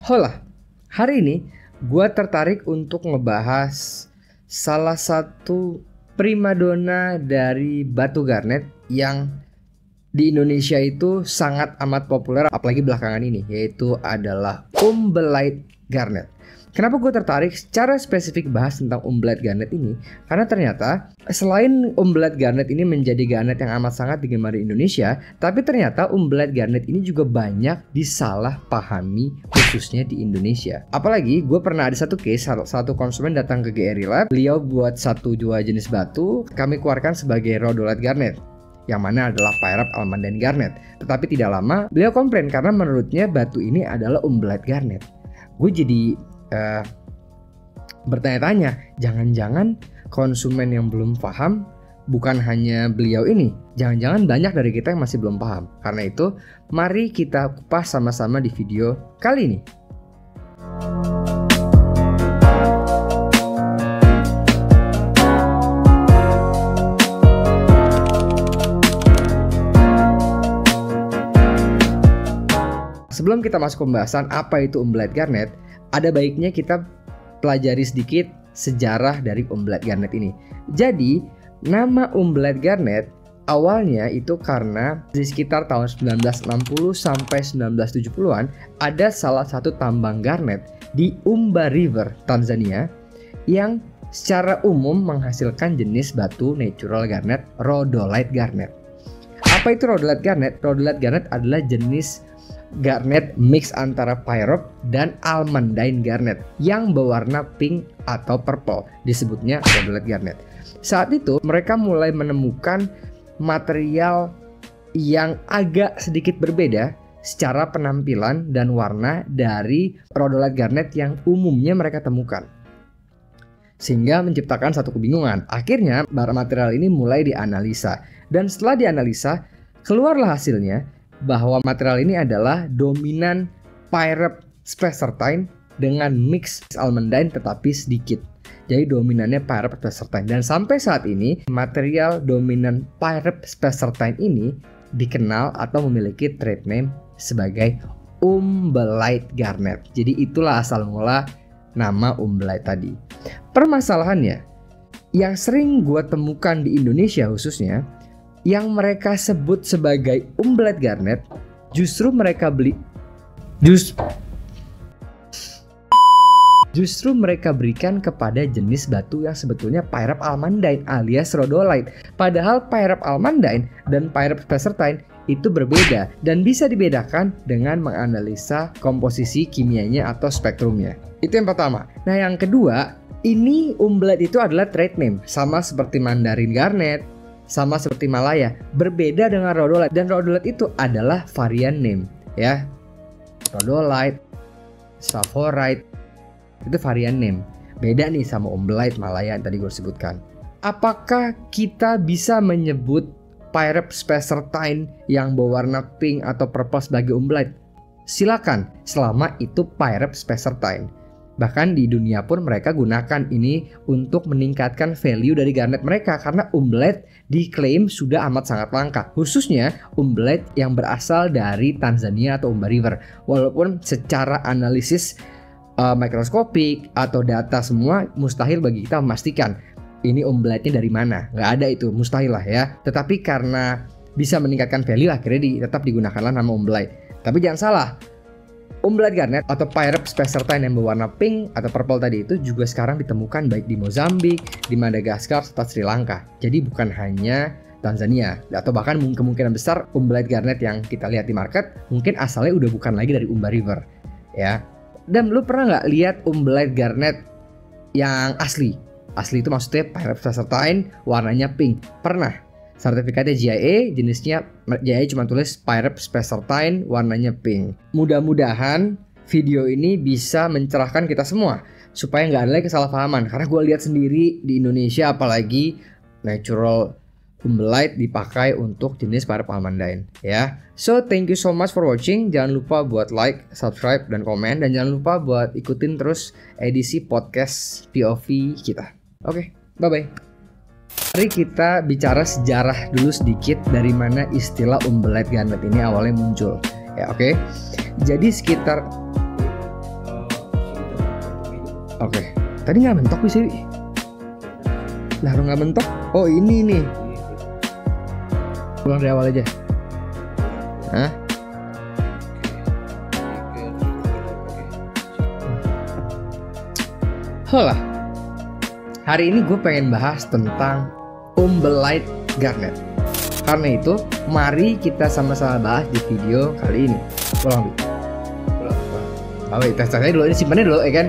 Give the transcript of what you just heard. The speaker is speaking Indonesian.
Hola, hari ini gue tertarik untuk ngebahas salah satu primadona dari batu garnet yang di Indonesia itu sangat amat populer apalagi belakangan ini, yaitu adalah umbellite garnet. Kenapa gue tertarik secara spesifik bahas tentang umbellite garnet ini? Karena ternyata selain umbellite garnet ini menjadi garnet yang amat sangat digemari Indonesia, tapi ternyata umbellite garnet ini juga banyak disalahpahami khususnya di Indonesia. Apalagi gue pernah ada satu case, satu konsumen datang ke GRI Lab, beliau buat dua jenis batu, kami keluarkan sebagai rhodolite garnet, yang mana adalah pyrite almandine garnet. Tetapi tidak lama beliau komplain karena menurutnya batu ini adalah umbellite garnet. Gue jadi bertanya-tanya, jangan-jangan konsumen yang belum paham bukan hanya beliau ini, jangan-jangan banyak dari kita yang masih belum paham. Karena itu, mari kita kupas sama-sama di video kali ini. Sebelum kita masuk pembahasan apa itu umbellite garnet, ada baiknya kita pelajari sedikit sejarah dari umbellite garnet ini. Jadi, nama umbellite garnet awalnya itu karena di sekitar tahun 1960 sampai 1970-an ada salah satu tambang garnet di Umba River, Tanzania, yang secara umum menghasilkan jenis batu natural garnet, rhodolite garnet. Apa itu rhodolite garnet? Rhodolite garnet adalah jenis garnet mix antara pyrite dan almandine garnet yang berwarna pink atau purple, disebutnya rhodolite garnet. Saat itu mereka mulai menemukan material yang agak sedikit berbeda secara penampilan dan warna dari rhodolite garnet yang umumnya mereka temukan, sehingga menciptakan satu kebingungan. Akhirnya material ini mulai dianalisa, dan setelah dianalisa keluarlah hasilnya bahwa material ini adalah dominan pyrite spessartine dengan mix almandine tetapi sedikit. Jadi dominannya pyrite spessartine, dan sampai saat ini material dominan pyrite spessartine ini dikenal atau memiliki trade name sebagai umbellite garnet. Jadi itulah asal mula nama umbellite tadi. Permasalahannya, yang sering gue temukan di Indonesia khususnya, yang mereka sebut sebagai umbellite garnet, justru mereka berikan kepada jenis batu yang sebetulnya pyrite almandine alias rhodolite. Padahal pyrite almandine dan pyrite spessartine itu berbeda dan bisa dibedakan dengan menganalisa komposisi kimianya atau spektrumnya. Itu yang pertama. Nah, yang kedua, ini umbellite itu adalah trade name, sama seperti Mandarin garnet, sama seperti Malaya, berbeda dengan rhodolite, dan rhodolite itu adalah varian name, ya. Rhodolite, saphorite, itu varian name. Beda nih sama umbellite, Malaya yang tadi gue sebutkan. Apakah kita bisa menyebut pyrite spessartine yang berwarna pink atau purple sebagai umbellite? Silakan, selama itu pyrite spessartine. Bahkan di dunia pun mereka gunakan ini untuk meningkatkan value dari garnet mereka, karena umbellite diklaim sudah amat sangat langka, khususnya umbellite yang berasal dari Tanzania atau Umba River. Walaupun secara analisis mikroskopik atau data semua mustahil bagi kita memastikan ini umbellite-nya dari mana, nggak ada, itu mustahil lah ya. Tetapi karena bisa meningkatkan value, akhirnya tetap digunakanlah nama umbellite. Tapi jangan salah, umbellite garnet atau pyrite spessartine yang berwarna pink atau purple tadi itu juga sekarang ditemukan baik di Mozambik, di Madagaskar, serta Sri Lanka. Jadi bukan hanya Tanzania, atau bahkan kemungkinan besar umbellite garnet yang kita lihat di market mungkin asalnya udah bukan lagi dari Umba River, ya. Dan lu pernah nggak lihat umbellite garnet yang asli? Asli itu maksudnya pyrite spessartine warnanya pink. Pernah. Sertifikatnya GIA, jenisnya GIA cuma tulis pyrite spessartine warnanya pink. Mudah-mudahan video ini bisa mencerahkan kita semua supaya nggak ada lagi kesalahpahaman. Karena gue lihat sendiri di Indonesia apalagi natural umbellite dipakai untuk jenis pyrite almandine, ya. So thank you so much for watching. Jangan lupa buat like, subscribe, dan komen, dan jangan lupa buat ikutin terus edisi podcast POV kita. Oke, bye-bye. Mari kita bicara sejarah dulu sedikit dari mana istilah umbellite garnet ini awalnya muncul. Ya, oke. Jadi sekitar Oke. Tadi nggak mentok bisa. Lah nggak mentok. Oh ini nih. Pulang dari awal aja. Hah? Hola. Hari ini gue pengen bahas tentang Umbellite Garnet. Karena itu, mari kita sama-sama bahas di video kali ini. Pulang. Oh, tes-tesnya dulu, ini simpannya dulu, ya kan?